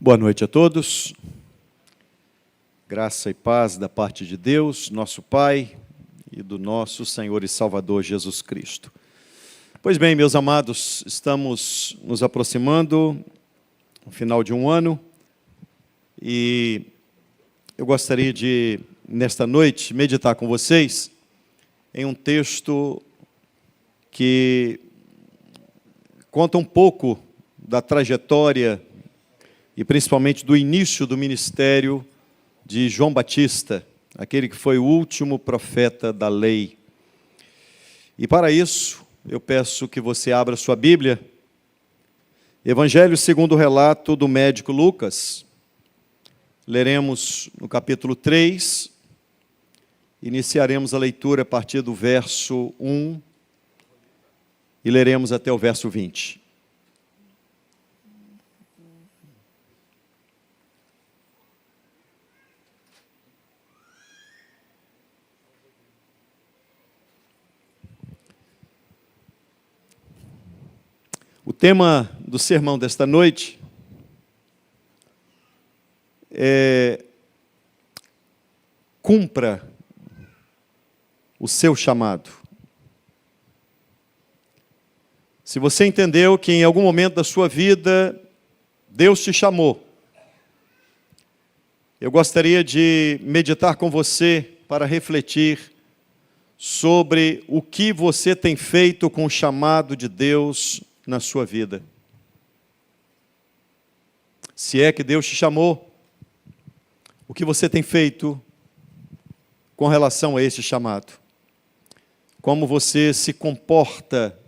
Boa noite a todos. Graça e paz da parte de Deus, nosso Pai, e do nosso Senhor e Salvador Jesus Cristo. Pois bem, meus amados, estamos nos aproximando do final de um ano e eu gostaria de, nesta noite, meditar com vocês em um texto que conta um pouco da trajetória e principalmente do início do ministério de João Batista, aquele que foi o último profeta da lei. E para isso, eu peço que você abra sua Bíblia, Evangelho segundo o relato do médico Lucas. Leremos no capítulo 3, iniciaremos a leitura a partir do verso 1 e leremos até o verso 20. O tema do sermão desta noite é: cumpra o seu chamado. Se você entendeu que em algum momento da sua vida Deus te chamou, eu gostaria de meditar com você para refletir sobre o que você tem feito com o chamado de Deus na sua vida. Se é que Deus te chamou, o que você tem feito com relação a esse chamado? Como você se comporta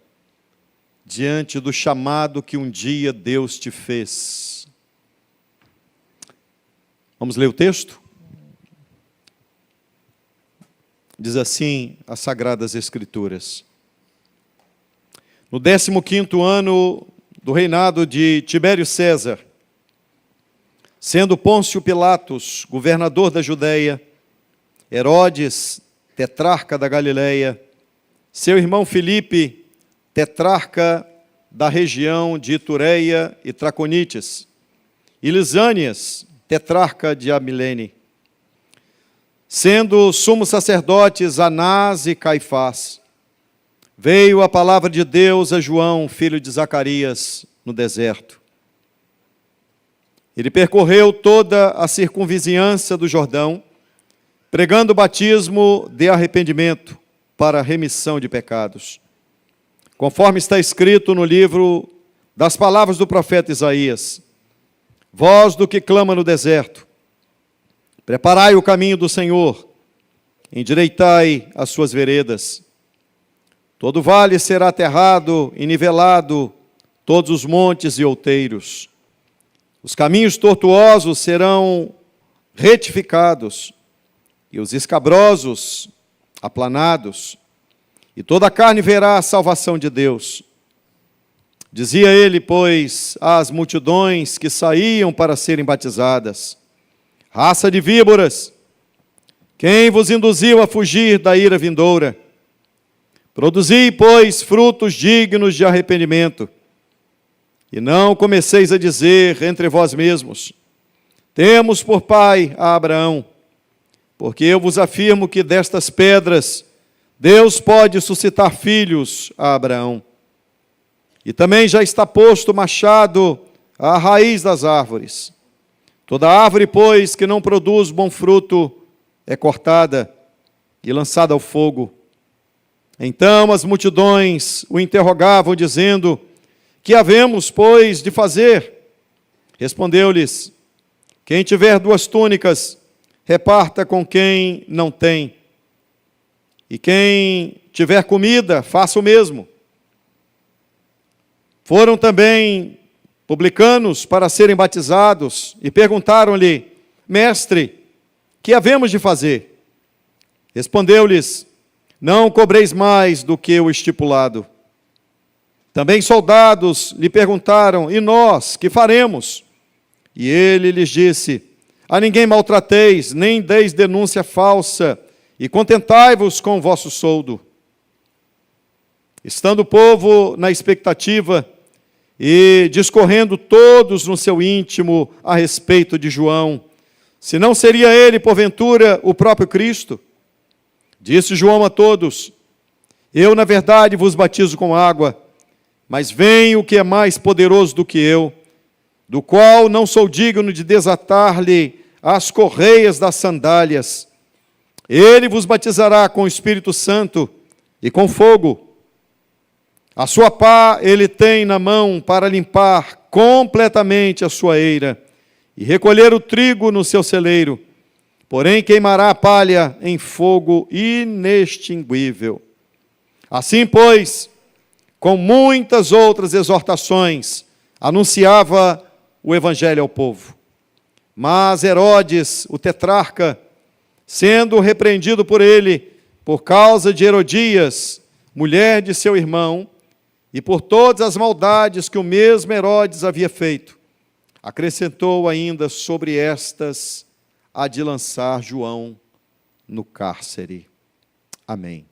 diante do chamado que um dia Deus te fez? Vamos ler o texto? Diz assim as Sagradas Escrituras: no 15º ano do reinado de Tibério César, sendo Pôncio Pilatos governador da Judéia, Herodes tetrarca da Galileia, seu irmão Filipe tetrarca da região de Itureia e Traconites, e Lisânias tetrarca de Abilene, sendo sumos sacerdotes Anás e Caifás, veio a palavra de Deus a João, filho de Zacarias, no deserto. Ele percorreu toda a circunvizinhança do Jordão, pregando o batismo de arrependimento para a remissão de pecados, conforme está escrito no livro das palavras do profeta Isaías: voz do que clama no deserto, preparai o caminho do Senhor, endireitai as suas veredas. Todo vale será aterrado e nivelado, todos os montes e outeiros. Os caminhos tortuosos serão retificados, e os escabrosos aplanados, e toda a carne verá a salvação de Deus. Dizia ele, pois, às multidões que saíam para serem batizadas: raça de víboras, quem vos induziu a fugir da ira vindoura? Produzi, pois, frutos dignos de arrependimento, e não comeceis a dizer entre vós mesmos: temos por pai a Abraão, porque eu vos afirmo que destas pedras Deus pode suscitar filhos a Abraão. E também já está posto o machado à raiz das árvores. Toda árvore, pois, que não produz bom fruto é cortada e lançada ao fogo. Então as multidões o interrogavam, dizendo: que havemos, pois, de fazer? Respondeu-lhes: quem tiver 2 túnicas, reparta com quem não tem. E quem tiver comida, faça o mesmo. Foram também publicanos para serem batizados e perguntaram-lhe: mestre, que havemos de fazer? Respondeu-lhes: não cobreis mais do que o estipulado. Também soldados lhe perguntaram: e nós, que faremos? E ele lhes disse: a ninguém maltrateis, nem deis denúncia falsa, e contentai-vos com o vosso soldo. Estando o povo na expectativa, e discorrendo todos no seu íntimo a respeito de João, se não seria ele, porventura, o próprio Cristo. Disse João a todos: eu, na verdade, vos batizo com água, mas vem o que é mais poderoso do que eu, do qual não sou digno de desatar-lhe as correias das sandálias. Ele vos batizará com o Espírito Santo e com fogo. A sua pá ele tem na mão para limpar completamente a sua eira e recolher o trigo no seu celeiro, porém queimará a palha em fogo inextinguível. Assim, pois, com muitas outras exortações, anunciava o evangelho ao povo. Mas Herodes, o tetrarca, sendo repreendido por ele, por causa de Herodias, mulher de seu irmão, e por todas as maldades que o mesmo Herodes havia feito, acrescentou ainda sobre estas a de lançar João no cárcere. Amém.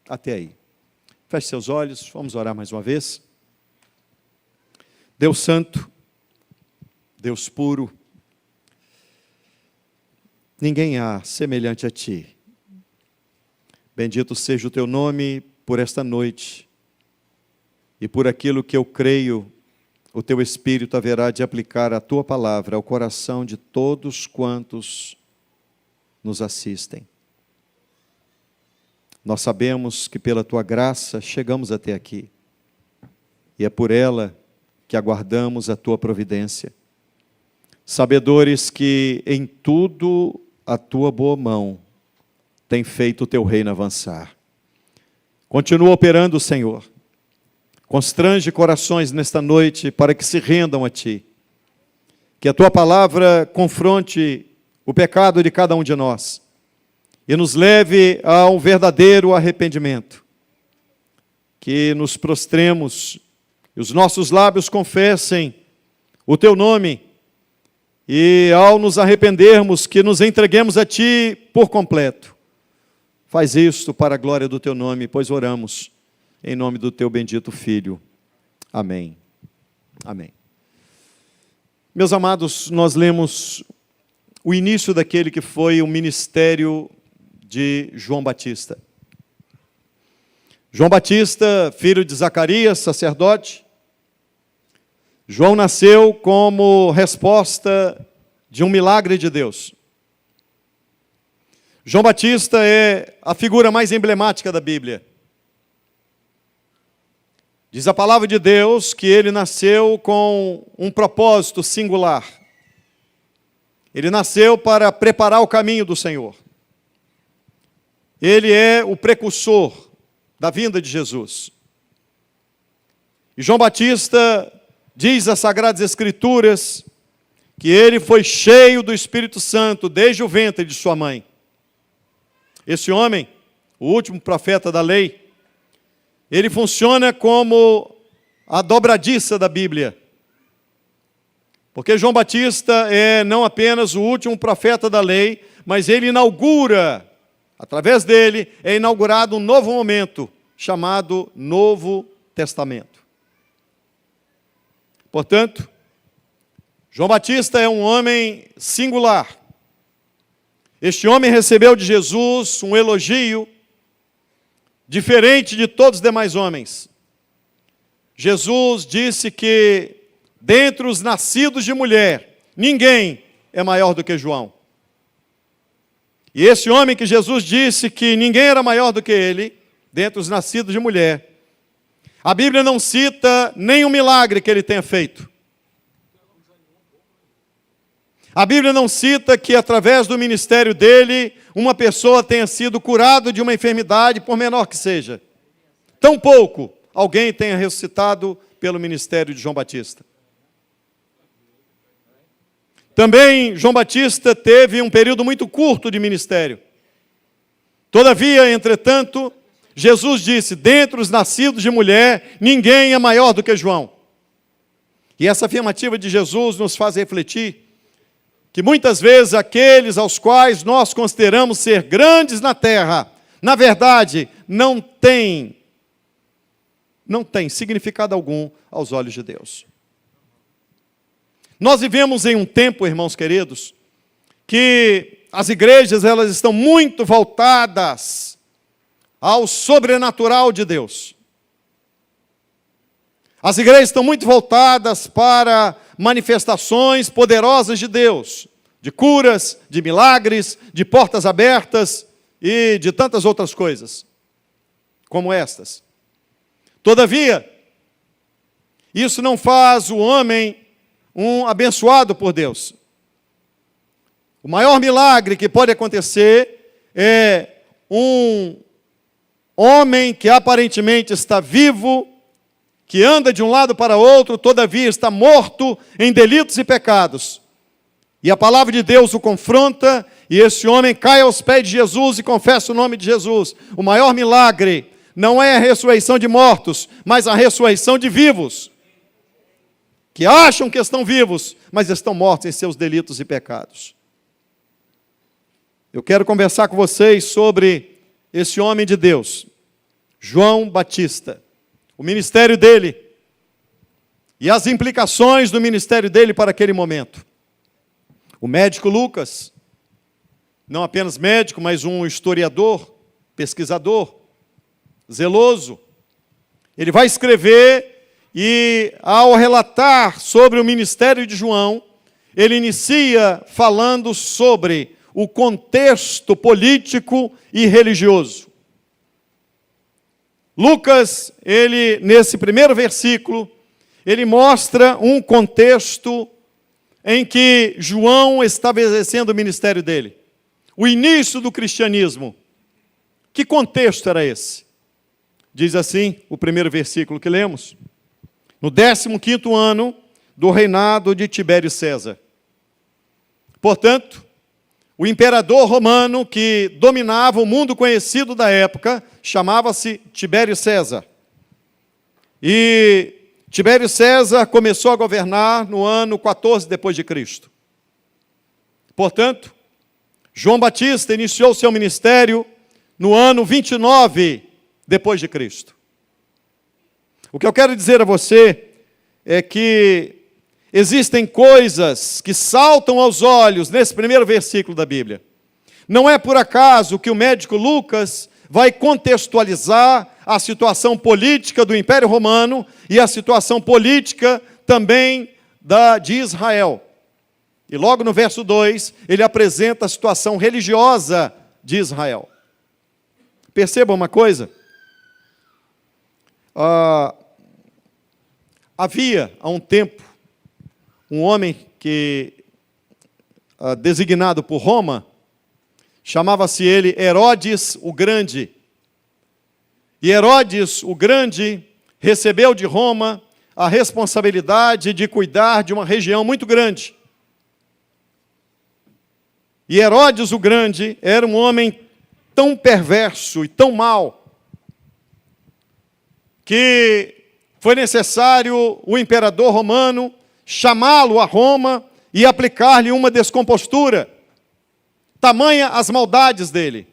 Até aí. Feche seus olhos, vamos orar mais uma vez. Deus santo, Deus puro, ninguém há semelhante a Ti. Bendito seja o Teu nome por esta noite e por aquilo que eu creio, o Teu Espírito haverá de aplicar a Tua palavra ao coração de todos quantos nos assistem. Nós sabemos que pela Tua graça chegamos até aqui e é por ela que aguardamos a Tua providência. Sabedores que em tudo a Tua boa mão tem feito o Teu reino avançar. Continua operando, Senhor. Constrange corações nesta noite para que se rendam a Ti. Que a Tua palavra confronte o pecado de cada um de nós e nos leve a um verdadeiro arrependimento. Que nos prostremos e os nossos lábios confessem o Teu nome e ao nos arrependermos, que nos entreguemos a Ti por completo. Faz isto para a glória do Teu nome, pois oramos em nome do Teu bendito Filho. Amém. Amém. Meus amados, nós lemos o início daquele que foi o ministério de João Batista. João Batista, filho de Zacarias, sacerdote. João nasceu como resposta de um milagre de Deus. João Batista é a figura mais emblemática da Bíblia. Diz a palavra de Deus que ele nasceu com um propósito singular. Ele nasceu para preparar o caminho do Senhor. Ele é o precursor da vinda de Jesus. E João Batista diz as Sagradas Escrituras que ele foi cheio do Espírito Santo desde o ventre de sua mãe. Esse homem, o último profeta da lei, ele funciona como a dobradiça da Bíblia. Porque João Batista é não apenas o último profeta da lei, mas ele inaugura, através dele, é inaugurado um novo momento, chamado Novo Testamento. Portanto, João Batista é um homem singular. Este homem recebeu de Jesus um elogio diferente de todos os demais homens. Jesus disse que, dentre os nascidos de mulher, ninguém é maior do que João. E esse homem que Jesus disse que ninguém era maior do que ele, dentre os nascidos de mulher, a Bíblia não cita nenhum milagre que ele tenha feito. A Bíblia não cita que, através do ministério dele, uma pessoa tenha sido curada de uma enfermidade, por menor que seja. Tampouco alguém tenha ressuscitado pelo ministério de João Batista. Também João Batista teve um período muito curto de ministério. Todavia, entretanto, Jesus disse, dentre os nascidos de mulher, ninguém é maior do que João. E essa afirmativa de Jesus nos faz refletir que muitas vezes aqueles aos quais nós consideramos ser grandes na terra, na verdade, não têm não tem significado algum aos olhos de Deus. Nós vivemos em um tempo, irmãos queridos, que as igrejas elas estão muito voltadas ao sobrenatural de Deus. As igrejas estão muito voltadas para manifestações poderosas de Deus, de curas, de milagres, de portas abertas e de tantas outras coisas, como estas. Todavia, isso não faz o homem um abençoado por Deus. O maior milagre que pode acontecer é um homem que aparentemente está vivo, que anda de um lado para outro, todavia está morto em delitos e pecados. E a palavra de Deus o confronta, e esse homem cai aos pés de Jesus e confessa o nome de Jesus. O maior milagre não é a ressurreição de mortos, mas a ressurreição de vivos, que acham que estão vivos, mas estão mortos em seus delitos e pecados. Eu quero conversar com vocês sobre esse homem de Deus, João Batista, o ministério dele e as implicações do ministério dele para aquele momento. O médico Lucas, não apenas médico, mas um historiador, pesquisador, zeloso, ele vai escrever e, ao relatar sobre o ministério de João, ele inicia falando sobre o contexto político e religioso. Lucas, ele, nesse primeiro versículo, ele mostra um contexto em que João estava exercendo o ministério dele. O início do cristianismo. Que contexto era esse? Diz assim, o primeiro versículo que lemos. No 15º ano do reinado de Tibério César. Portanto, o imperador romano que dominava o mundo conhecido da época chamava-se Tibério César. E Tibério César começou a governar no ano 14 depois de Cristo. Portanto, João Batista iniciou seu ministério no ano 29 depois de Cristo. O que eu quero dizer a você é que existem coisas que saltam aos olhos nesse primeiro versículo da Bíblia. Não é por acaso que o médico Lucas vai contextualizar a situação política do Império Romano e a situação política também de Israel. E logo no verso 2, ele apresenta a situação religiosa de Israel. Perceba uma coisa. Havia, há um tempo, um homem que, designado por Roma, chamava-se ele Herodes o Grande. E Herodes o Grande recebeu de Roma a responsabilidade de cuidar de uma região muito grande. E Herodes o Grande era um homem tão perverso e tão mau, que foi necessário o imperador romano chamá-lo a Roma e aplicar-lhe uma descompostura. Tamanha as maldades dele.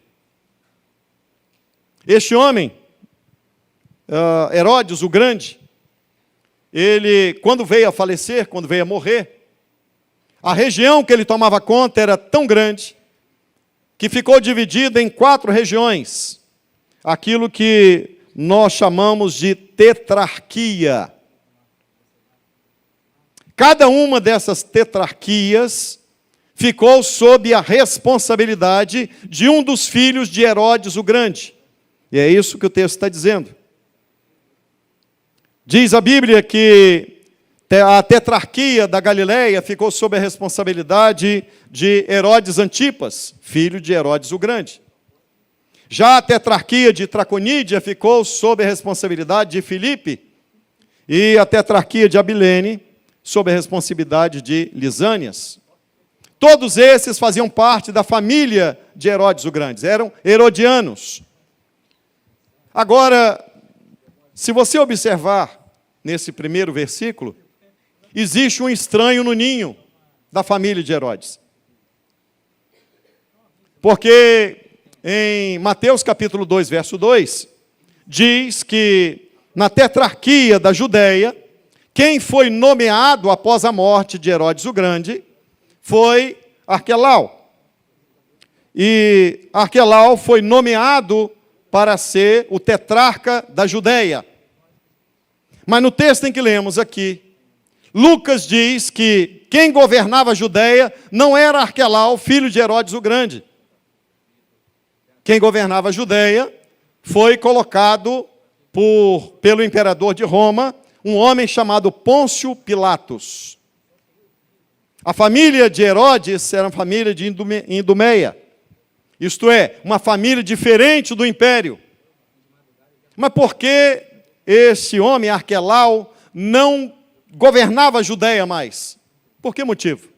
Este homem, Herodes o Grande, ele, quando veio a falecer, quando veio a morrer, a região que ele tomava conta era tão grande que ficou dividida em 4 regiões. Aquilo que nós chamamos de tetrarquia. Cada uma dessas tetrarquias ficou sob a responsabilidade de um dos filhos de Herodes o Grande. E é isso que o texto está dizendo. Diz a Bíblia que a tetrarquia da Galileia ficou sob a responsabilidade de Herodes Antipas, filho de Herodes o Grande. Já a tetrarquia de Traconídia ficou sob a responsabilidade de Filipe, e a tetrarquia de Abilene sob a responsabilidade de Lisânias. Todos esses faziam parte da família de Herodes o Grande, eram herodianos. Agora, se você observar nesse primeiro versículo, existe um estranho no ninho da família de Herodes. Porque em Mateus capítulo 2, verso 2, diz que na tetrarquia da Judéia, quem foi nomeado após a morte de Herodes o Grande foi Arquelau. E Arquelau foi nomeado para ser o tetrarca da Judéia. Mas no texto em que lemos aqui, Lucas diz que quem governava a Judéia não era Arquelau, filho de Herodes o Grande. Quem governava a Judéia foi colocado pelo imperador de Roma, um homem chamado Pôncio Pilatos. A família de Herodes era uma família de Idumeia, isto é, uma família diferente do império. Mas por que esse homem, Arquelau, não governava a Judéia mais? Por que motivo?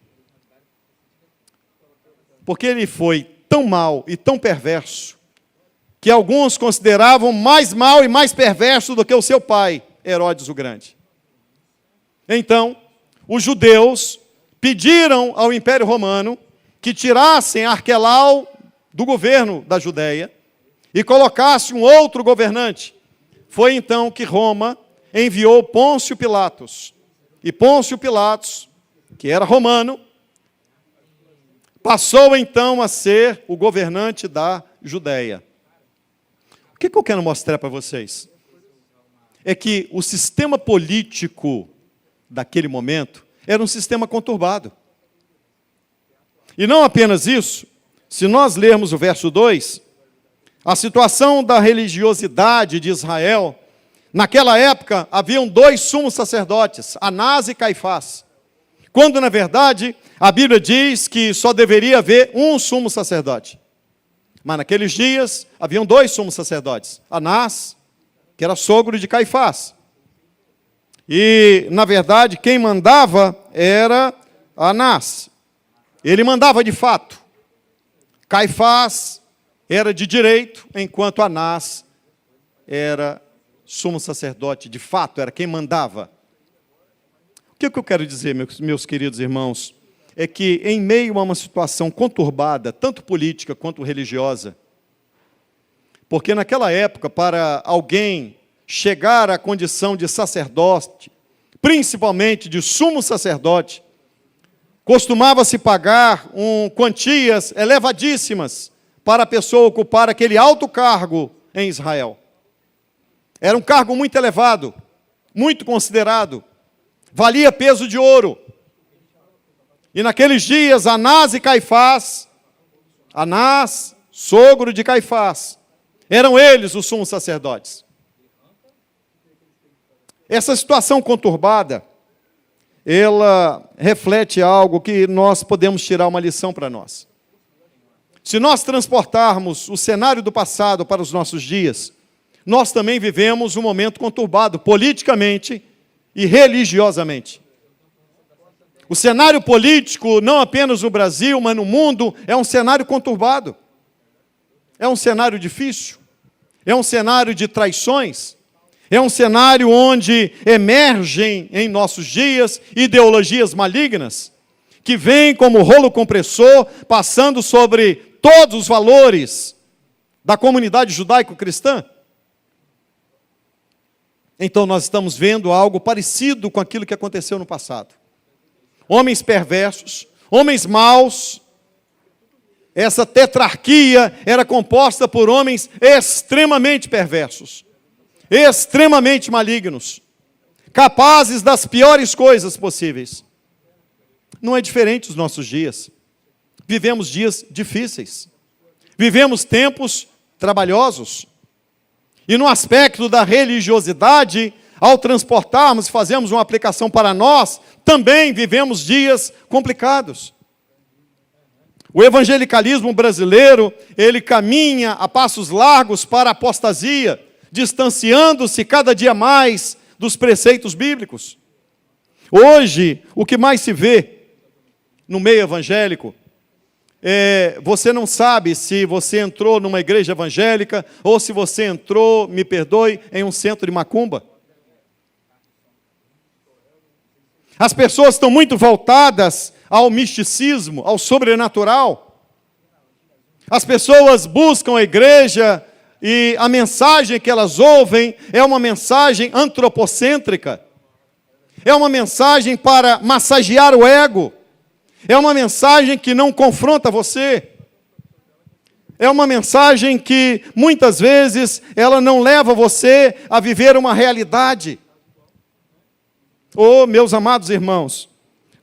Porque ele foi tão mau e tão perverso, que alguns consideravam mais mau e mais perverso do que o seu pai, Herodes o Grande. Então, os judeus pediram ao Império Romano que tirassem Arquelau do governo da Judéia e colocasse um outro governante. Foi então que Roma enviou Pôncio Pilatos. E Pôncio Pilatos, que era romano, passou então a ser o governante da Judéia. O que eu quero mostrar para vocês? É que o sistema político daquele momento era um sistema conturbado. E não apenas isso, se nós lermos o verso 2, a situação da religiosidade de Israel, naquela época haviam 2 sumos sacerdotes, Anás e Caifás, quando na verdade a Bíblia diz que só deveria haver um sumo sacerdote. Mas naqueles dias haviam 2 sumos sacerdotes, Anás, que era sogro de Caifás. E, na verdade, quem mandava era Anás. Ele mandava de fato. Caifás era de direito, enquanto Anás era sumo sacerdote, de fato, era quem mandava. O que eu quero dizer, meus queridos irmãos, é que em meio a uma situação conturbada, tanto política quanto religiosa, porque naquela época, para alguém chegar à condição de sacerdote, principalmente de sumo sacerdote, costumava-se pagar quantias elevadíssimas para a pessoa ocupar aquele alto cargo em Israel. Era um cargo muito elevado, muito considerado, valia peso de ouro. E naqueles dias, Anás e Caifás, Anás, sogro de Caifás, eram eles os sumos sacerdotes. Essa situação conturbada, ela reflete algo que nós podemos tirar uma lição para nós. Se nós transportarmos o cenário do passado para os nossos dias, nós também vivemos um momento conturbado, politicamente e religiosamente. O cenário político, não apenas no Brasil, mas no mundo, é um cenário conturbado. É um cenário difícil. É um cenário de traições. É um cenário onde emergem em nossos dias ideologias malignas, que vêm como rolo compressor, passando sobre todos os valores da comunidade judaico-cristã. Então nós estamos vendo algo parecido com aquilo que aconteceu no passado. Homens perversos, homens maus. Essa tetrarquia era composta por homens extremamente perversos, extremamente malignos, capazes das piores coisas possíveis. Não é diferente dos nossos dias. Vivemos dias difíceis. Vivemos tempos trabalhosos. E no aspecto da religiosidade, ao transportarmos e fazermos uma aplicação para nós, também vivemos dias complicados. O evangelicalismo brasileiro, ele caminha a passos largos para a apostasia, distanciando-se cada dia mais dos preceitos bíblicos. Hoje, o que mais se vê no meio evangélico, você não sabe se você entrou numa igreja evangélica ou se você entrou, me perdoe, em um centro de macumba. As pessoas estão muito voltadas ao misticismo, ao sobrenatural. As pessoas buscam a igreja e a mensagem que elas ouvem é uma mensagem antropocêntrica, é uma mensagem para massagear o ego, é uma mensagem que não confronta você, é uma mensagem que muitas vezes ela não leva você a viver uma realidade. Oh, meus amados irmãos,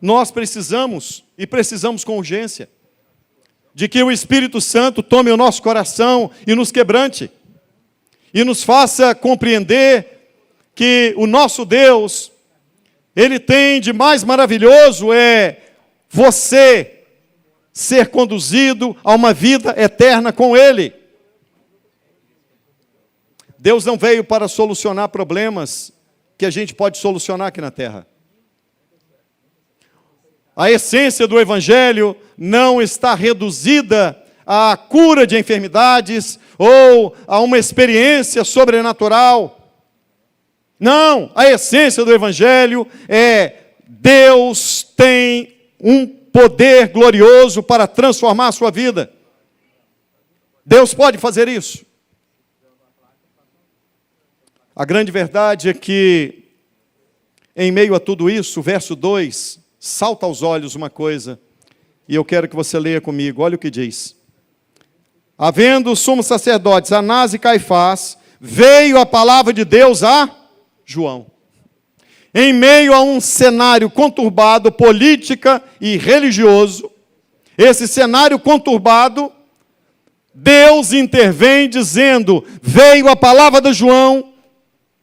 nós precisamos, e precisamos com urgência, de que o Espírito Santo tome o nosso coração e nos quebrante, e nos faça compreender que o nosso Deus, Ele tem de mais maravilhoso você ser conduzido a uma vida eterna com Ele. Deus não veio para solucionar problemas que a gente pode solucionar aqui na terra. A essência do Evangelho não está reduzida à cura de enfermidades ou a uma experiência sobrenatural. Não, a essência do Evangelho é Deus tem um poder glorioso para transformar a sua vida. Deus pode fazer isso. A grande verdade é que, em meio a tudo isso, o verso 2, salta aos olhos uma coisa, e eu quero que você leia comigo, olha o que diz. Havendo os sumos sacerdotes, Anás e Caifás, veio a palavra de Deus a João. Em meio a um cenário conturbado, política e religioso, esse cenário conturbado, Deus intervém dizendo, veio a palavra de João,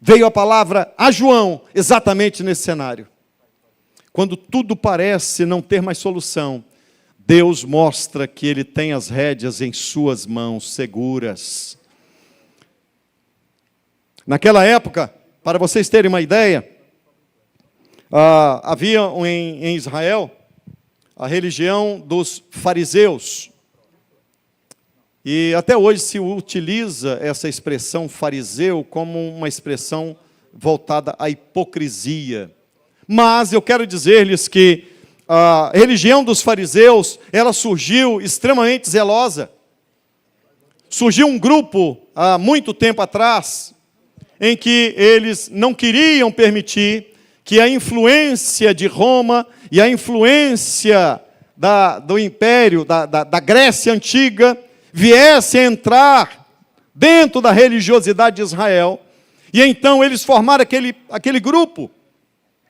veio a palavra a João, exatamente nesse cenário. Quando tudo parece não ter mais solução, Deus mostra que Ele tem as rédeas em suas mãos seguras. Naquela época, para vocês terem uma ideia, havia em Israel a religião dos fariseus. E até hoje se utiliza essa expressão fariseu como uma expressão voltada à hipocrisia. Mas eu quero dizer-lhes que a religião dos fariseus, ela surgiu extremamente zelosa. Surgiu um grupo, há muito tempo atrás, em que eles não queriam permitir que a influência de Roma e a influência do império, da Grécia Antiga, viesse a entrar dentro da religiosidade de Israel. E então eles formaram aquele grupo,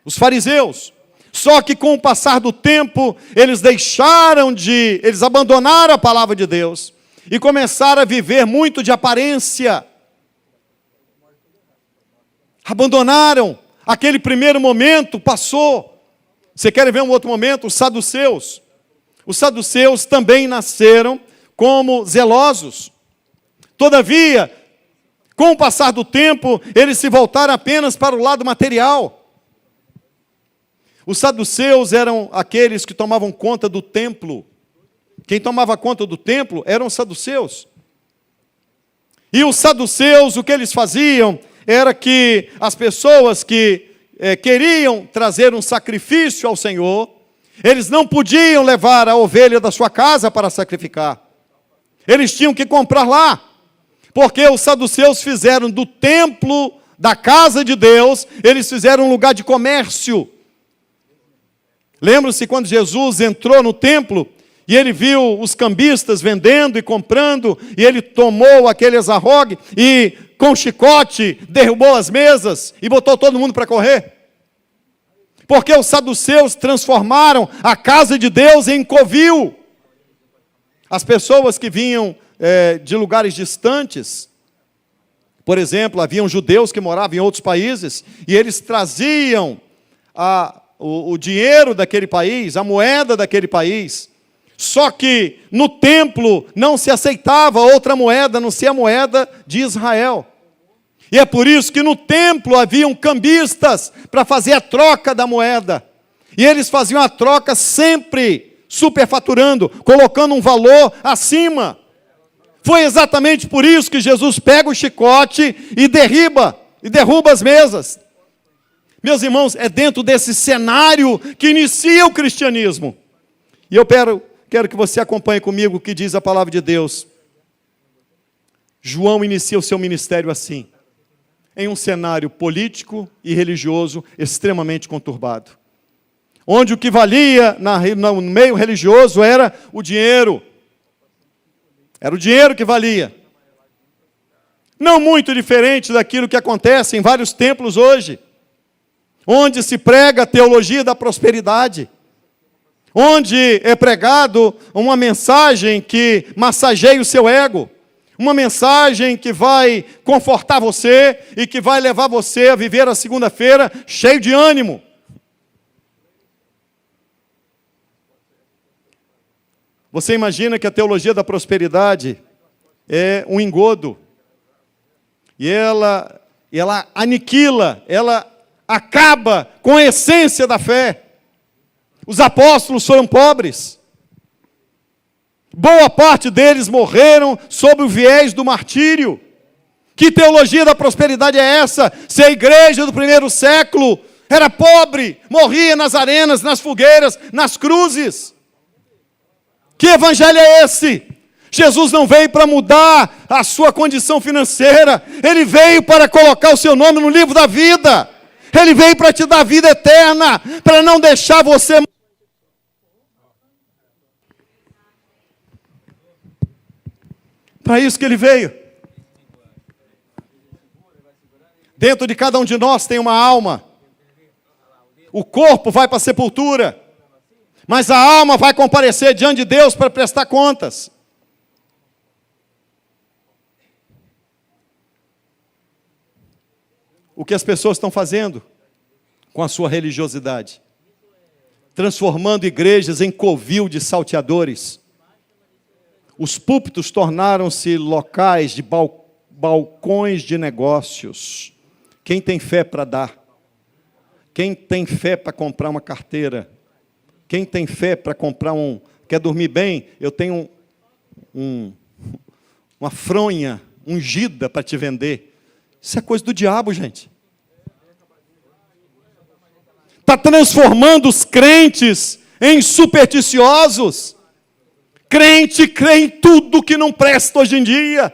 os fariseus. Só que com o passar do tempo, eles abandonaram a palavra de Deus e começaram a viver muito de aparência. Abandonaram. Aquele primeiro momento passou. Você quer ver um outro momento? Os saduceus. Os saduceus também nasceram como zelosos. Todavia, com o passar do tempo, eles se voltaram apenas para o lado material. Os saduceus eram aqueles que tomavam conta do templo. Quem tomava conta do templo eram os saduceus. E os saduceus, o que eles faziam era que as pessoas que queriam trazer um sacrifício ao Senhor, eles não podiam levar a ovelha da sua casa para sacrificar. Eles tinham que comprar lá, porque os saduceus fizeram do templo, da casa de Deus, eles fizeram um lugar de comércio. Lembram-se quando Jesus entrou no templo, e ele viu os cambistas vendendo e comprando, e ele tomou aquele azarrogue, e com chicote derrubou as mesas, e botou todo mundo para correr. Porque os saduceus transformaram a casa de Deus em covil. As pessoas que vinham de lugares distantes, por exemplo, haviam judeus que moravam em outros países, e eles traziam o dinheiro daquele país, a moeda daquele país. Só que no templo não se aceitava outra moeda, a não ser a moeda de Israel. E é por isso que no templo haviam cambistas para fazer a troca da moeda. E eles faziam a troca sempre superfaturando, colocando um valor acima. Foi exatamente por isso que Jesus pega o chicote e derruba as mesas. Meus irmãos, é dentro desse cenário que inicia o cristianismo. E eu quero que você acompanhe comigo o que diz a palavra de Deus. João inicia o seu ministério assim, em um cenário político e religioso extremamente conturbado, onde o que valia no meio religioso era o dinheiro. Era o dinheiro que valia. Não muito diferente daquilo que acontece em vários templos hoje, onde se prega a teologia da prosperidade, onde é pregado uma mensagem que massageia o seu ego, uma mensagem que vai confortar você e que vai levar você a viver a segunda-feira cheio de ânimo. Você imagina que a teologia da prosperidade é um engodo, e ela aniquila, ela acaba com a essência da fé. Os apóstolos foram pobres. Boa parte deles morreram sob o viés do martírio. Que teologia da prosperidade é essa? Se a igreja do primeiro século era pobre, morria nas arenas, nas fogueiras, nas cruzes. Que evangelho é esse? Jesus não veio para mudar a sua condição financeira. Ele veio para colocar o seu nome no livro da vida. Ele veio para te dar vida eterna, para não deixar você... Para isso que ele veio. Dentro de cada um de nós tem uma alma. O corpo vai para a sepultura, mas a alma vai comparecer diante de Deus para prestar contas. O que as pessoas estão fazendo com a sua religiosidade? Transformando igrejas em covil de salteadores. Os púlpitos tornaram-se locais de balcões de negócios. Quem tem fé para dar? Quem tem fé para comprar uma carteira? Quem tem fé para comprar Quer dormir bem? Eu tenho uma fronha ungida para te vender. Isso é coisa do diabo, gente. Está transformando os crentes em supersticiosos. Crente crê em tudo que não presta hoje em dia.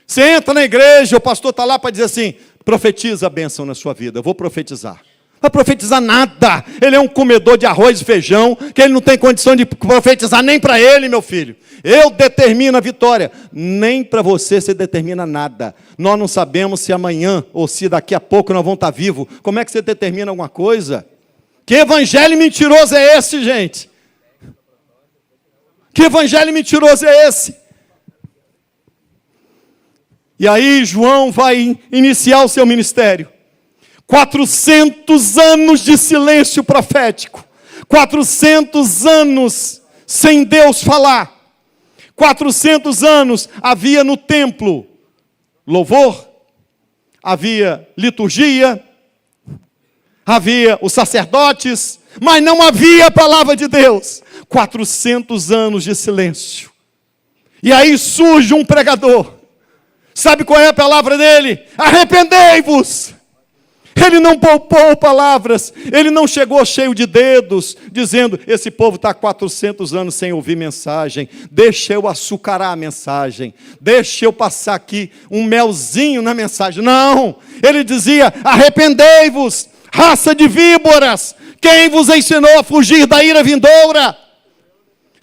Você entra na igreja, o pastor está lá para dizer assim, profetiza a bênção na sua vida, eu vou profetizar. Não vai profetizar nada. Ele é um comedor de arroz e feijão, que ele não tem condição de profetizar nem para ele, meu filho. Eu determino a vitória. Nem para você determina nada. Nós não sabemos se amanhã ou se daqui a pouco nós vamos estar vivos. Como é que você determina alguma coisa? Que evangelho mentiroso é esse, gente? Que evangelho mentiroso é esse? E aí João vai iniciar o seu ministério. 400 anos de silêncio profético. 400 anos sem Deus falar. 400 anos havia no templo louvor, havia liturgia, havia os sacerdotes, mas não havia a palavra de Deus. 400 anos de silêncio. E aí surge um pregador. Sabe qual é a palavra dele? Arrependei-vos. Ele não poupou palavras, ele não chegou cheio de dedos, dizendo, esse povo está há 400 anos sem ouvir mensagem, deixa eu açucarar a mensagem, deixa eu passar aqui um melzinho na mensagem. Não, ele dizia, arrependei-vos, raça de víboras, quem vos ensinou a fugir da ira vindoura?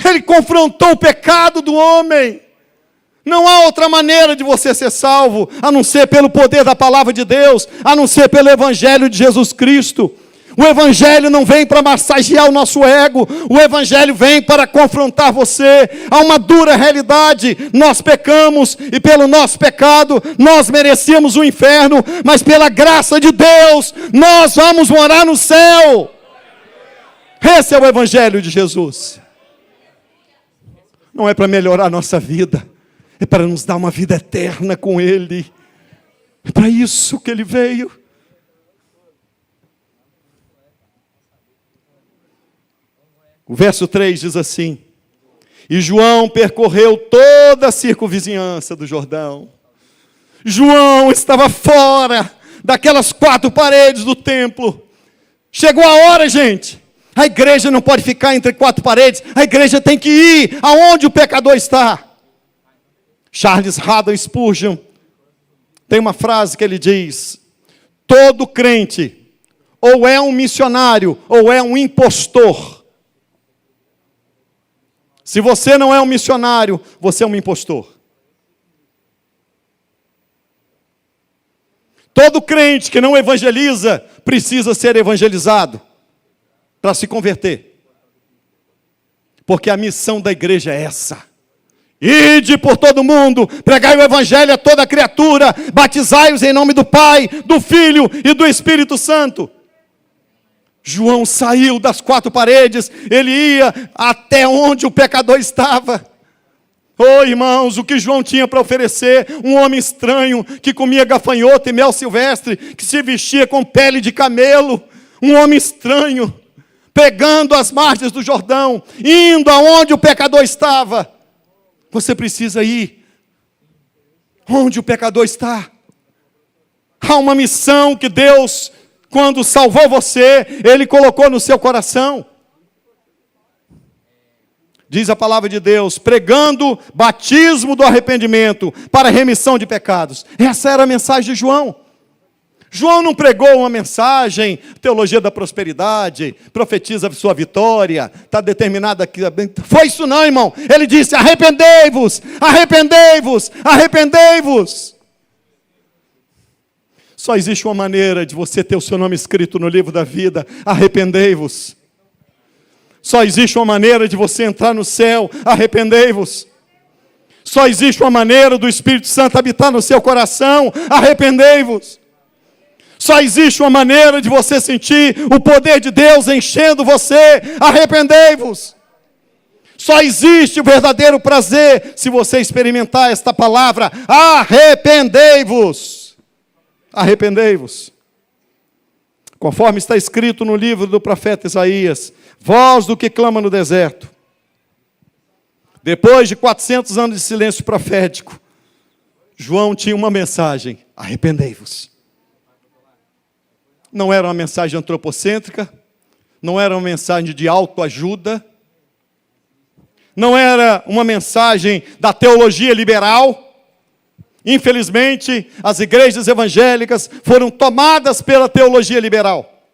Ele confrontou o pecado do homem. Não há outra maneira de você ser salvo, a não ser pelo poder da palavra de Deus, a não ser pelo Evangelho de Jesus Cristo. O Evangelho não vem para massagear o nosso ego, o Evangelho vem para confrontar você. Há uma dura realidade, nós pecamos, e pelo nosso pecado, nós merecíamos o inferno, mas pela graça de Deus, nós vamos morar no céu. Esse é o Evangelho de Jesus. Não é para melhorar a nossa vida, é para nos dar uma vida eterna com Ele. É para isso que Ele veio. O verso 3 diz assim, e João percorreu toda a circunvizinhança do Jordão. João estava fora daquelas 4 paredes do templo. Chegou a hora, gente. A igreja não pode ficar entre 4 paredes. A igreja tem que ir aonde o pecador está. Charles Haddon Spurgeon tem uma frase que ele diz: todo crente ou é um missionário ou é um impostor. Se você não é um missionário, você é um impostor. Todo crente que não evangeliza precisa ser evangelizado para se converter. Porque a missão da igreja é essa: ide por todo mundo, pregai o evangelho a toda criatura, batizai-os em nome do Pai, do Filho e do Espírito Santo. João saiu das quatro paredes, ele ia até onde o pecador estava. Oh, irmãos, o que João tinha para oferecer? Um homem estranho, que comia gafanhoto e mel silvestre, que se vestia com pele de camelo. Um homem estranho, pegando as margens do Jordão, indo aonde o pecador estava. Você precisa ir onde o pecador está. Há uma missão que Deus, quando salvou você, Ele colocou no seu coração. Diz a palavra de Deus, pregando batismo do arrependimento para remissão de pecados. Essa era a mensagem de João. João não pregou uma mensagem, teologia da prosperidade, profetiza sua vitória, está determinada aqui. Foi isso não, irmão. Ele disse: arrependei-vos, arrependei-vos, arrependei-vos. Só existe uma maneira de você ter o seu nome escrito no livro da vida: arrependei-vos. Só existe uma maneira de você entrar no céu: arrependei-vos. Só existe uma maneira do Espírito Santo habitar no seu coração: arrependei-vos. Só existe uma maneira de você sentir o poder de Deus enchendo você: arrependei-vos. Só existe o verdadeiro prazer se você experimentar esta palavra: arrependei-vos. Arrependei-vos. Conforme está escrito no livro do profeta Isaías: voz do que clama no deserto. Depois de 400 anos de silêncio profético, João tinha uma mensagem: arrependei-vos. Não era uma mensagem antropocêntrica, não era uma mensagem de autoajuda, não era uma mensagem da teologia liberal. Infelizmente, as igrejas evangélicas foram tomadas pela teologia liberal.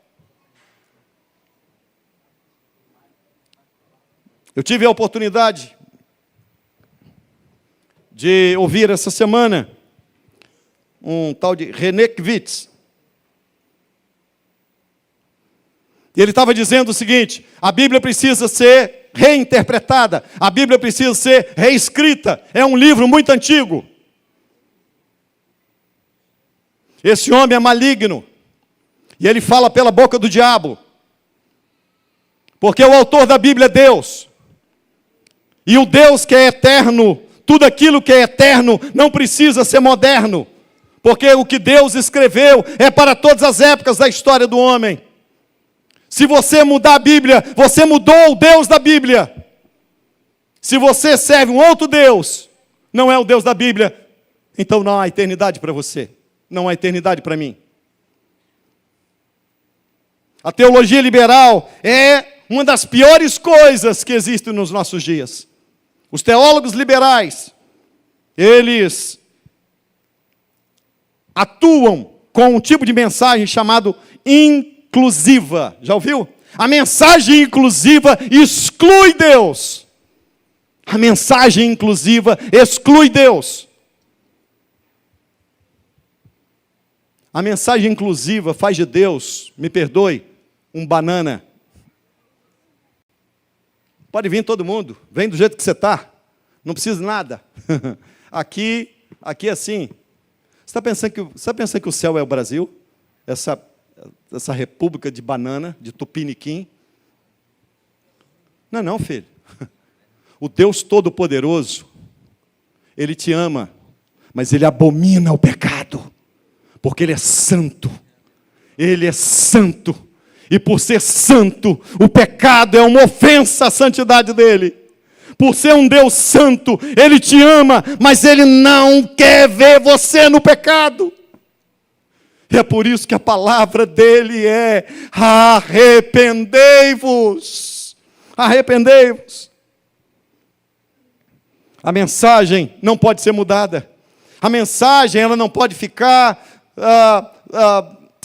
Eu tive a oportunidade de ouvir essa semana um tal de René Kvitz. E ele estava dizendo o seguinte: a Bíblia precisa ser reinterpretada, a Bíblia precisa ser reescrita. É um livro muito antigo. Esse homem é maligno, e ele fala pela boca do diabo, porque o autor da Bíblia é Deus, e o Deus que é eterno, tudo aquilo que é eterno não precisa ser moderno, porque o que Deus escreveu é para todas as épocas da história do homem. Se você mudar a Bíblia, você mudou o Deus da Bíblia. Se você serve um outro Deus, não é o Deus da Bíblia, então não há eternidade para você. Não há eternidade para mim. A teologia liberal é uma das piores coisas que existem nos nossos dias. Os teólogos liberais, eles atuam com um tipo de mensagem chamado inclusiva. Já ouviu? A mensagem inclusiva exclui Deus. A mensagem inclusiva exclui Deus. A mensagem inclusiva faz de Deus, me perdoe, um banana. Pode vir todo mundo, vem do jeito que você está, não precisa de nada. Aqui assim. Você está pensando que o céu é o Brasil? Essa república de banana, de tupiniquim? Não, filho. O Deus Todo-Poderoso, Ele te ama, mas Ele abomina o pecado, porque Ele é santo. Ele é santo. E por ser santo, o pecado é uma ofensa à santidade dEle. Por ser um Deus santo, Ele te ama, mas Ele não quer ver você no pecado. E é por isso que a palavra dEle é: arrependei-vos. Arrependei-vos. A mensagem não pode ser mudada. A mensagem ela não pode ficar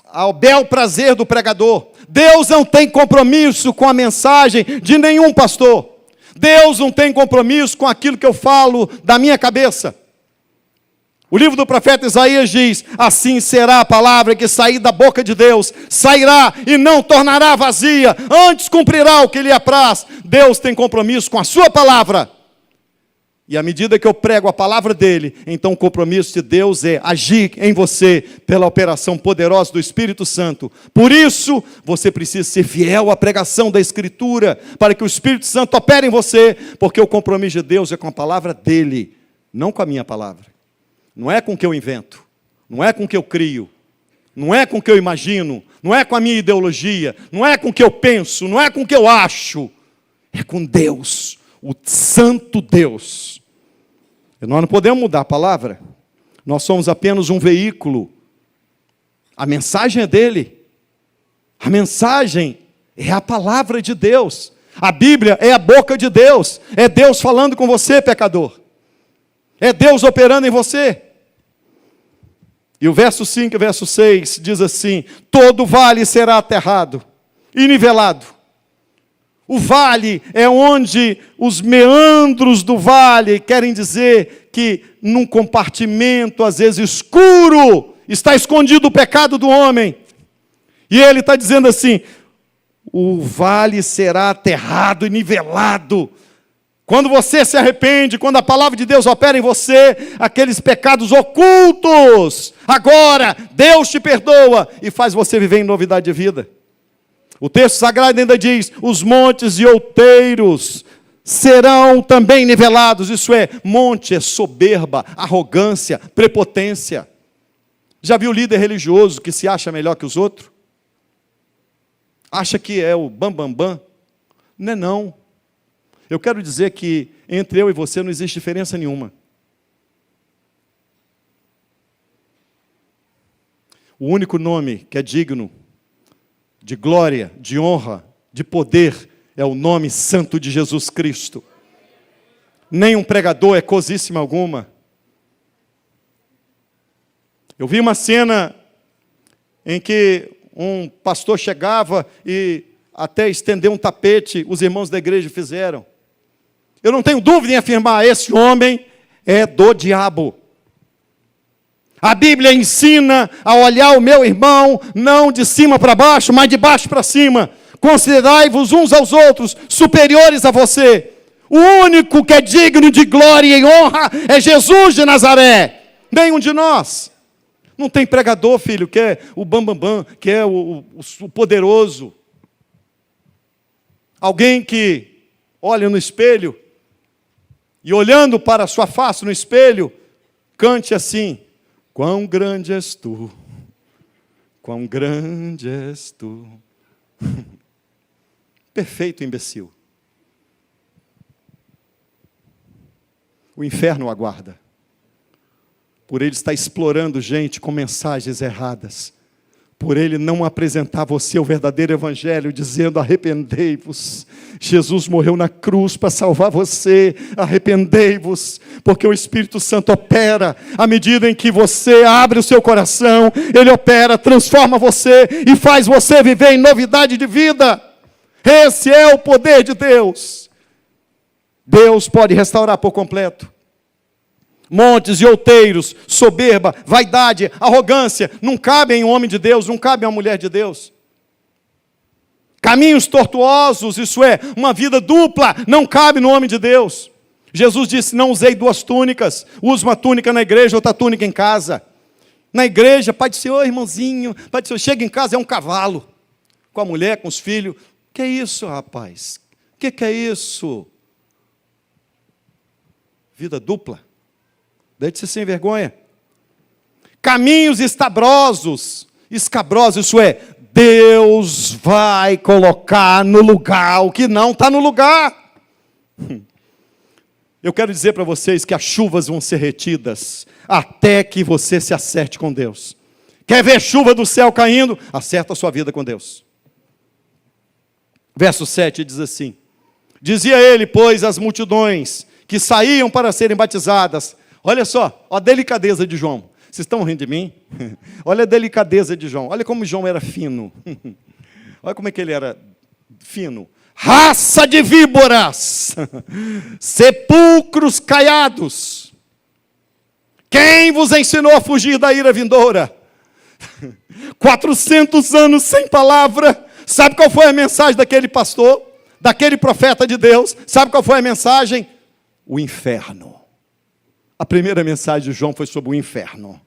ao bel prazer do pregador. Deus não tem compromisso com a mensagem de nenhum pastor. Deus não tem compromisso com aquilo que eu falo da minha cabeça. O livro do profeta Isaías diz: assim será a palavra que sair da boca de Deus, sairá e não tornará vazia, antes cumprirá o que lhe apraz. Deus tem compromisso com a sua palavra. E à medida que eu prego a palavra dele, então o compromisso de Deus é agir em você pela operação poderosa do Espírito Santo. Por isso, você precisa ser fiel à pregação da Escritura, para que o Espírito Santo opere em você, porque o compromisso de Deus é com a palavra dele, não com a minha palavra. Não é com o que eu invento, não é com o que eu crio, não é com o que eu imagino, não é com a minha ideologia, não é com o que eu penso, não é com o que eu acho. É com Deus, o Santo Deus. E nós não podemos mudar a palavra. Nós somos apenas um veículo. A mensagem é dele. A mensagem é a palavra de Deus. A Bíblia é a boca de Deus. É Deus falando com você, pecador. É Deus operando em você. E o verso 5 e o verso 6 diz assim: todo vale será aterrado e nivelado. O vale é onde os meandros do vale querem dizer que num compartimento, às vezes escuro, está escondido o pecado do homem. E ele está dizendo assim: o vale será aterrado e nivelado. Quando você se arrepende, quando a palavra de Deus opera em você, aqueles pecados ocultos, agora Deus te perdoa e faz você viver em novidade de vida. O texto sagrado ainda diz: os montes e outeiros serão também nivelados. Isso é, monte é soberba, arrogância, prepotência. Já viu líder religioso que se acha melhor que os outros? Acha que é o bambambam? Não é não. Eu quero dizer que entre eu e você não existe diferença nenhuma. O único nome que é digno de glória, de honra, de poder, é o nome santo de Jesus Cristo. Nem um pregador é cosíssima alguma. Eu vi uma cena em que um pastor chegava e até estender um tapete, os irmãos da igreja fizeram. Eu não tenho dúvida em afirmar: esse homem é do diabo. A Bíblia ensina a olhar o meu irmão, não de cima para baixo, mas de baixo para cima. Considerai-vos uns aos outros superiores a você. O único que é digno de glória e honra é Jesus de Nazaré. Nenhum de nós. Não tem pregador, filho, que é o bambambam, que é o poderoso. Alguém que olha no espelho e olhando para a sua face no espelho, cante assim: quão grande és tu, quão grande és tu. Perfeito, imbecil. O inferno aguarda. Por ele estar explorando gente com mensagens erradas. Por ele não apresentar a você o verdadeiro evangelho, dizendo: arrependei-vos. Jesus morreu na cruz para salvar você. Arrependei-vos, porque o Espírito Santo opera. À medida em que você abre o seu coração, ele opera, transforma você e faz você viver em novidade de vida. Esse é o poder de Deus. Deus pode restaurar por completo. Montes e outeiros, soberba, vaidade, arrogância, não cabem em um homem de Deus, não cabem em uma mulher de Deus. Caminhos tortuosos, isso é, uma vida dupla, não cabe no homem de Deus. Jesus disse: não usei duas túnicas, use uma túnica na igreja, outra túnica em casa. Na igreja, pai do Senhor, irmãozinho, pai do Senhor, chega em casa, é um cavalo, com a mulher, com os filhos. Que é isso, rapaz? Que é isso? Vida dupla. Deixe-se sem vergonha. Caminhos escabrosos, isso é, Deus vai colocar no lugar o que não está no lugar. Eu quero dizer para vocês que as chuvas vão ser retidas até que você se acerte com Deus. Quer ver chuva do céu caindo? Acerta a sua vida com Deus. Verso 7 diz assim: dizia ele, pois, às multidões que saíam para serem batizadas. Olha só, a delicadeza de João. Vocês estão rindo de mim? Olha a delicadeza de João. Olha como João era fino. Olha como é que ele era fino. Raça de víboras, sepulcros caiados. Quem vos ensinou a fugir da ira vindoura? 400 anos sem palavra. Sabe qual foi a mensagem daquele pastor? Daquele profeta de Deus? Sabe qual foi a mensagem? O inferno. A primeira mensagem de João foi sobre o inferno.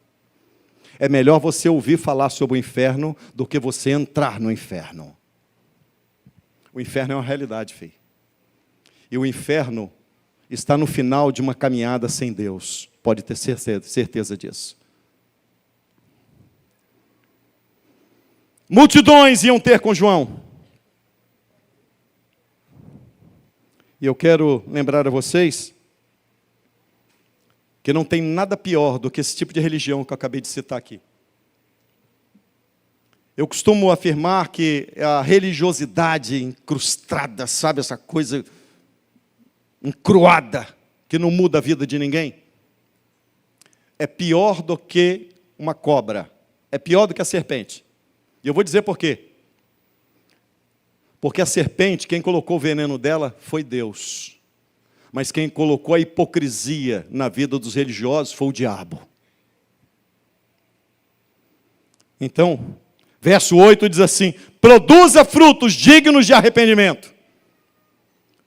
É melhor você ouvir falar sobre o inferno do que você entrar no inferno. O inferno é uma realidade, filho. E o inferno está no final de uma caminhada sem Deus. Pode ter certeza disso. Multidões iam ter com João. E eu quero lembrar a vocês que não tem nada pior do que esse tipo de religião que eu acabei de citar aqui. Eu costumo afirmar que a religiosidade incrustada, sabe, essa coisa encruada, que não muda a vida de ninguém, é pior do que uma cobra, é pior do que a serpente. E eu vou dizer por quê. Porque a serpente, quem colocou o veneno dela foi Deus. Mas quem colocou a hipocrisia na vida dos religiosos foi o diabo. Então, verso 8 diz assim: produza frutos dignos de arrependimento.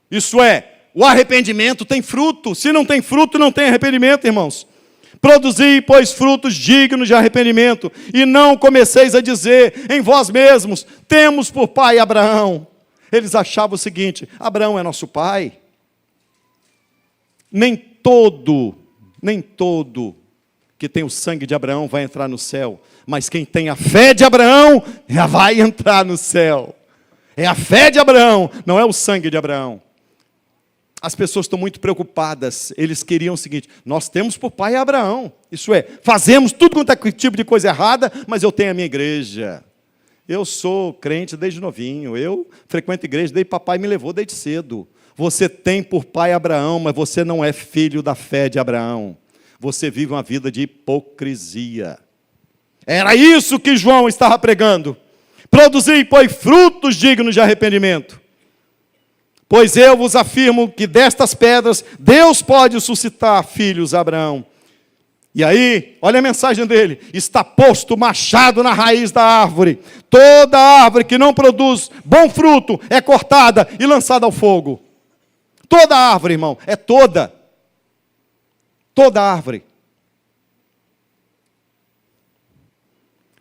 Isso é, o arrependimento tem fruto. Se não tem fruto, não tem arrependimento, irmãos. Produzi, pois, frutos dignos de arrependimento, e não comeceis a dizer em vós mesmos: temos por pai Abraão. Eles achavam o seguinte: Abraão é nosso pai. Nem todo que tem o sangue de Abraão vai entrar no céu, mas quem tem a fé de Abraão já vai entrar no céu. É a fé de Abraão, não é o sangue de Abraão. As pessoas estão muito preocupadas. Eles queriam o seguinte: nós temos por pai Abraão. Isso é, fazemos tudo quanto é tipo de coisa errada, mas eu tenho a minha igreja. Eu sou crente desde novinho. Eu frequento igreja desde papai me levou desde cedo. Você tem por pai Abraão, mas você não é filho da fé de Abraão. Você vive uma vida de hipocrisia. Era isso que João estava pregando. Produzi, pois, frutos dignos de arrependimento. Pois eu vos afirmo que destas pedras Deus pode suscitar filhos a Abraão. E aí, olha a mensagem dele: está posto machado na raiz da árvore. Toda árvore que não produz bom fruto é cortada e lançada ao fogo. Toda árvore, irmão, é toda. Toda árvore.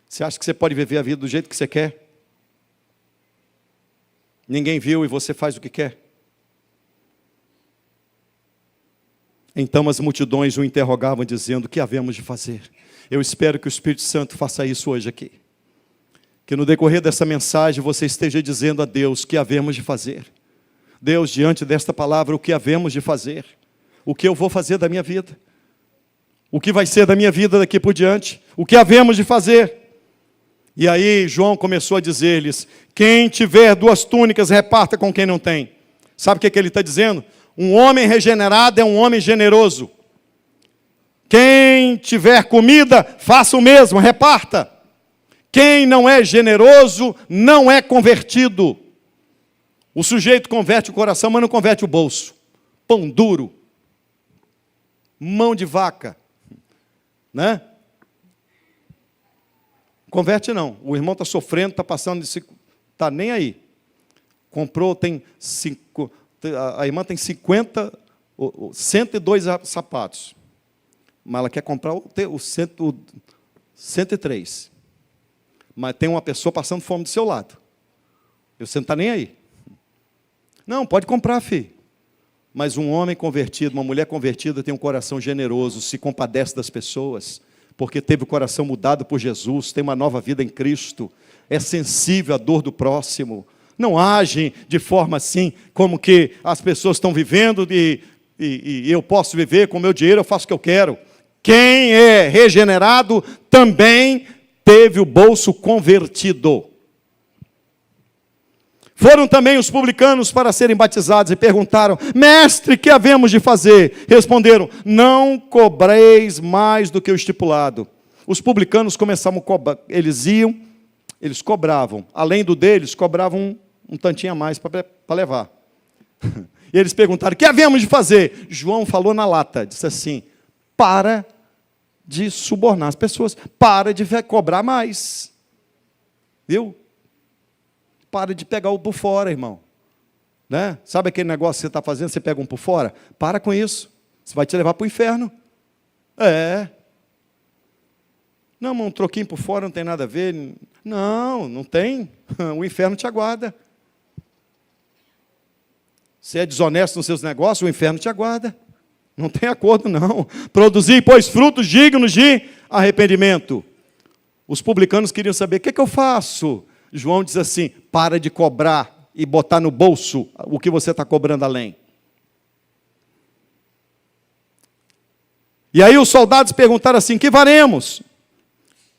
Você acha que você pode viver a vida do jeito que você quer? Ninguém viu e você faz o que quer? Então as multidões o interrogavam, dizendo: o que havemos de fazer? Eu espero que o Espírito Santo faça isso hoje aqui. Que no decorrer dessa mensagem você esteja dizendo a Deus o que havemos de fazer. Deus, diante desta palavra, o que havemos de fazer? O que eu vou fazer da minha vida? O que vai ser da minha vida daqui por diante? O que havemos de fazer? E aí João começou a dizer-lhes: quem tiver 2 túnicas, reparta com quem não tem. Sabe o que ele está dizendo? Um homem regenerado é um homem generoso. Quem tiver comida, faça o mesmo, reparta. Quem não é generoso, não é convertido. O sujeito converte o coração, mas não converte o bolso. Pão duro. Mão de vaca. Né? Converte não. O irmão está sofrendo, está passando de... Está nem aí. Comprou, a irmã tem 102 sapatos. Mas ela quer comprar o 103. Mas tem uma pessoa passando fome do seu lado. Você não está nem aí. Não, pode comprar, filho. Mas um homem convertido, uma mulher convertida tem um coração generoso, se compadece das pessoas, porque teve o coração mudado por Jesus, tem uma nova vida em Cristo, é sensível à dor do próximo, não age de forma assim, como que as pessoas estão vivendo e eu posso viver com o meu dinheiro, eu faço o que eu quero. Quem é regenerado também teve o bolso convertido. Foram também os publicanos para serem batizados e perguntaram: mestre, que havemos de fazer? Responderam: não cobreis mais do que o estipulado. Os publicanos começavam a cobrar, eles cobravam, além do deles, cobravam um tantinho a mais para levar. E eles perguntaram: que havemos de fazer? João falou na lata, disse assim: para de subornar as pessoas, para de cobrar mais. Viu? Para de pegar o por fora, irmão. Né? Sabe aquele negócio que você está fazendo, você pega um por fora? Para com isso. Você vai te levar para o inferno. Não, um troquinho por fora não tem nada a ver. Não, não tem. O inferno te aguarda. Se é desonesto nos seus negócios, o inferno te aguarda. Não tem acordo, não. Produzir, pois, frutos dignos de arrependimento. Os publicanos queriam saber: o que eu faço? João diz assim: para de cobrar e botar no bolso o que você está cobrando além. E aí os soldados perguntaram assim: que faremos?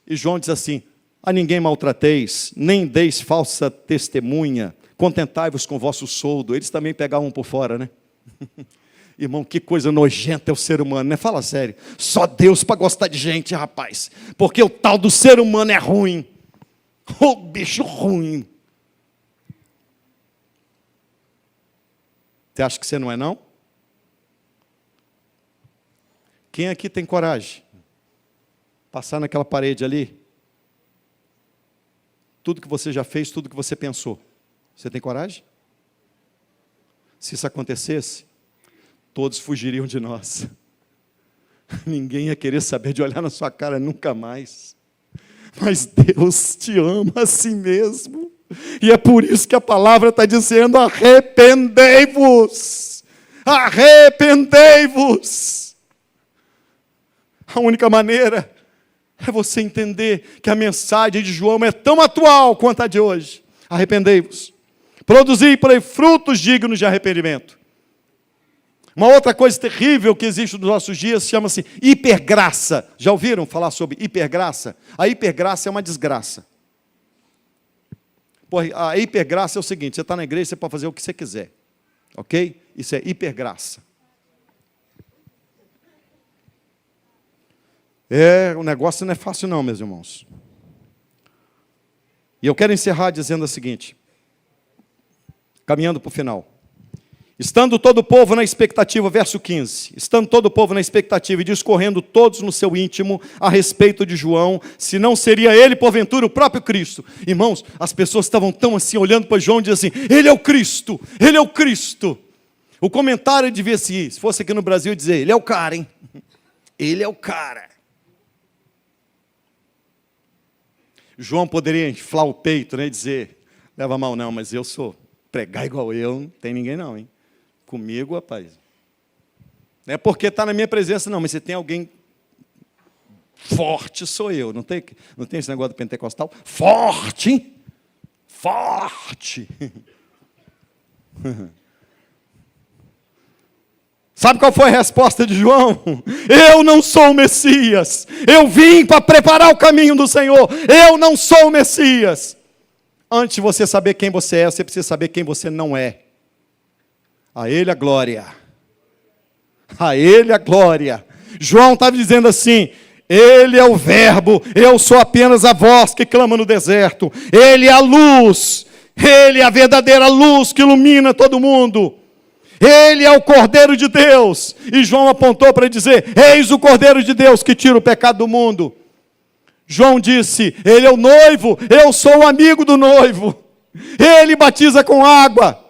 E João diz assim: a ninguém maltrateis, nem deis falsa testemunha, contentai-vos com o vosso soldo. Eles também pegavam por fora, né? Irmão, que coisa nojenta é o ser humano, né? Fala sério. Só Deus para gostar de gente, rapaz. Porque o tal do ser humano é ruim. Ô, bicho ruim. Você acha que você não é, não? Quem aqui tem coragem? Passar naquela parede ali? Tudo que você já fez, tudo que você pensou. Você tem coragem? Se isso acontecesse, todos fugiriam de nós. Ninguém ia querer saber de olhar na sua cara nunca mais. Mas Deus te ama assim mesmo. E é por isso que a palavra está dizendo: arrependei-vos. Arrependei-vos. A única maneira é você entender que a mensagem de João é tão atual quanto a de hoje. Arrependei-vos. Produzi por aí frutos dignos de arrependimento. Uma outra coisa terrível que existe nos nossos dias chama-se hipergraça. Já ouviram falar sobre hipergraça? A hipergraça é uma desgraça. A hipergraça é o seguinte: você está na igreja, você pode fazer o que você quiser. Ok? Isso é hipergraça. O negócio não é fácil não, meus irmãos. E eu quero encerrar dizendo o seguinte, caminhando para o final. Estando todo o povo na expectativa, verso 15, estando todo o povo na expectativa e discorrendo todos no seu íntimo a respeito de João, se não seria ele, porventura, o próprio Cristo. Irmãos, as pessoas estavam tão assim, olhando para João e diziam assim: ele é o Cristo, ele é o Cristo. O comentário devia se fosse aqui no Brasil, dizer: ele é o cara, hein? Ele é o cara. João poderia inflar o peito, né, e dizer: leva mal não, mas eu sou, pregar igual eu, não tem ninguém não, hein? Comigo, rapaz. Não é porque está na minha presença, não, mas se tem alguém forte, sou eu. Não tem esse negócio do pentecostal? Forte, hein? Forte. Sabe qual foi a resposta de João? Eu não sou o Messias. Eu vim para preparar o caminho do Senhor. Eu não sou o Messias. Antes de você saber quem você é, você precisa saber quem você não é. A Ele a glória. A Ele a glória. João estava dizendo assim: Ele é o verbo, eu sou apenas a voz que clama no deserto. Ele é a luz, Ele é a verdadeira luz que ilumina todo mundo. Ele é o Cordeiro de Deus. E João apontou para dizer: eis o Cordeiro de Deus que tira o pecado do mundo. João disse: Ele é o noivo, eu sou o amigo do noivo. Ele batiza com água.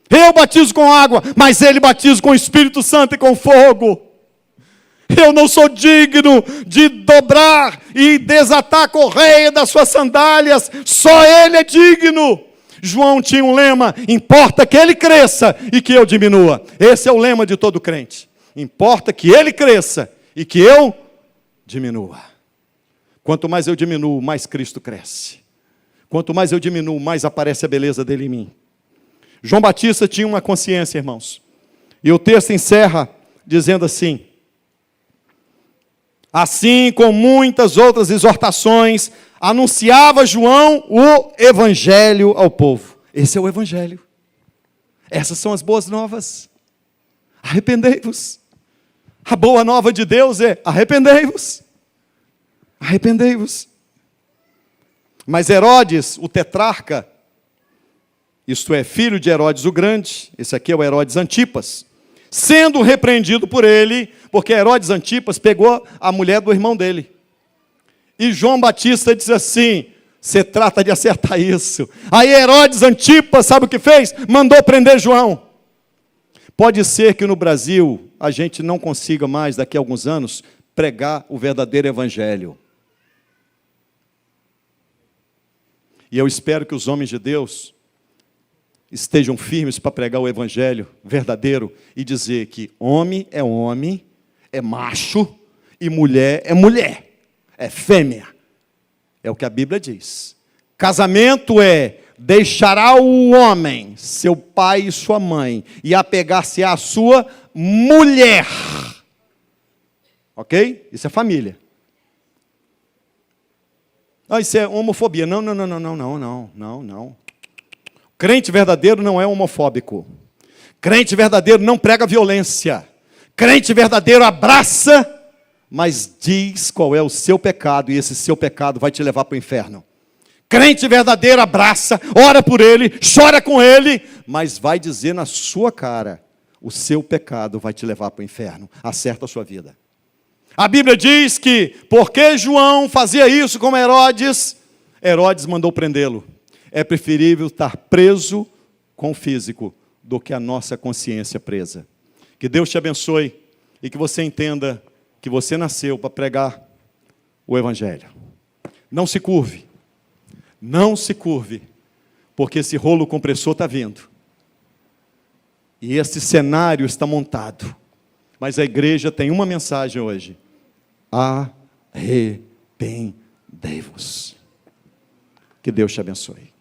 Eu batizo com água, mas Ele batiza com o Espírito Santo e com fogo. Eu não sou digno de dobrar e desatar a correia das suas sandálias. Só Ele é digno. João tinha um lema: importa que Ele cresça e que eu diminua. Esse é o lema de todo crente. Importa que Ele cresça e que eu diminua. Quanto mais eu diminuo, mais Cristo cresce. Quanto mais eu diminuo, mais aparece a beleza dele em mim. João Batista tinha uma consciência, irmãos. E o texto encerra dizendo assim: assim como muitas outras exortações, anunciava João o Evangelho ao povo. Esse é o Evangelho. Essas são as boas novas. Arrependei-vos. A boa nova de Deus é: arrependei-vos. Arrependei-vos. Mas Herodes, o tetrarca, isto é, filho de Herodes o Grande, esse aqui é o Herodes Antipas, sendo repreendido por ele, porque Herodes Antipas pegou a mulher do irmão dele. E João Batista diz assim: você trata de acertar isso. Aí Herodes Antipas, sabe o que fez? Mandou prender João. Pode ser que no Brasil a gente não consiga mais, daqui a alguns anos, pregar o verdadeiro evangelho. E eu espero que os homens de Deus estejam firmes para pregar o evangelho verdadeiro e dizer que homem, é macho, e mulher, é fêmea. É o que a Bíblia diz. Casamento é: deixará o homem, seu pai e sua mãe, e apegar-se à sua mulher. Ok? Isso é família. Ah, isso é homofobia. Não. Crente verdadeiro não é homofóbico. Crente verdadeiro não prega violência. Crente verdadeiro abraça, mas diz qual é o seu pecado, e esse seu pecado vai te levar para o inferno. Crente verdadeiro abraça, ora por ele, chora com ele, mas vai dizer na sua cara: o seu pecado vai te levar para o inferno. Acerta a sua vida. A Bíblia diz que, porque João fazia isso com Herodes, Herodes mandou prendê-lo. É preferível estar preso com o físico do que a nossa consciência presa. Que Deus te abençoe e que você entenda que você nasceu para pregar o Evangelho. Não se curve, porque esse rolo compressor está vindo. E esse cenário está montado. Mas a igreja tem uma mensagem hoje: arrependei-vos. Que Deus te abençoe.